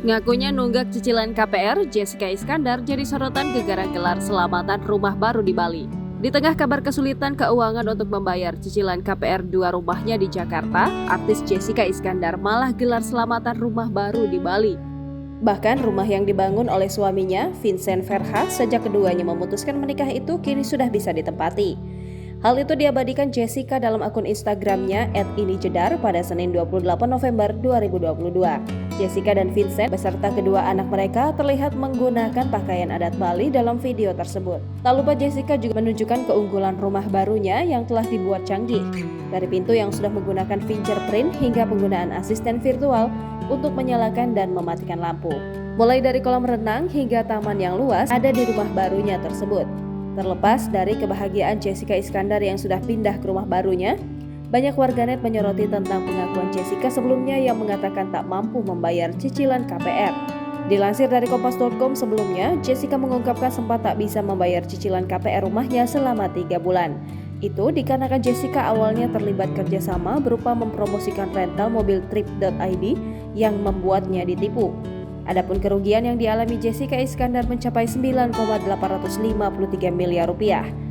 Ngakunya nunggak cicilan KPR, Jessica Iskandar jadi sorotan gegara gelar selamatan rumah baru di Bali. Di tengah kabar kesulitan keuangan untuk membayar cicilan KPR 2 rumahnya di Jakarta, artis Jessica Iskandar malah gelar selamatan rumah baru di Bali. Bahkan rumah yang dibangun oleh suaminya, Vincent Verhaeghe, sejak keduanya memutuskan menikah itu kini sudah bisa ditempati. Hal itu diabadikan Jessica dalam akun Instagramnya @inijedar pada Senin 28 November 2022. Jessica dan Vincent beserta kedua anak mereka terlihat menggunakan pakaian adat Bali dalam video tersebut. Tak lupa Jessica juga menunjukkan keunggulan rumah barunya yang telah dibuat canggih. Dari pintu yang sudah menggunakan fingerprint hingga penggunaan asisten virtual untuk menyalakan dan mematikan lampu. Mulai dari kolam renang hingga taman yang luas ada di rumah barunya tersebut. Terlepas dari kebahagiaan Jessica Iskandar yang sudah pindah ke rumah barunya, banyak warganet menyoroti tentang pengakuan Jessica sebelumnya yang mengatakan tak mampu membayar cicilan KPR. Dilansir dari Kompas.com sebelumnya, Jessica mengungkapkan sempat tak bisa membayar cicilan KPR rumahnya selama 3 bulan. Itu dikarenakan Jessica awalnya terlibat kerjasama berupa mempromosikan rental mobil Trip.id yang membuatnya ditipu. Adapun kerugian yang dialami Jessica Iskandar mencapai 9,853 miliar rupiah.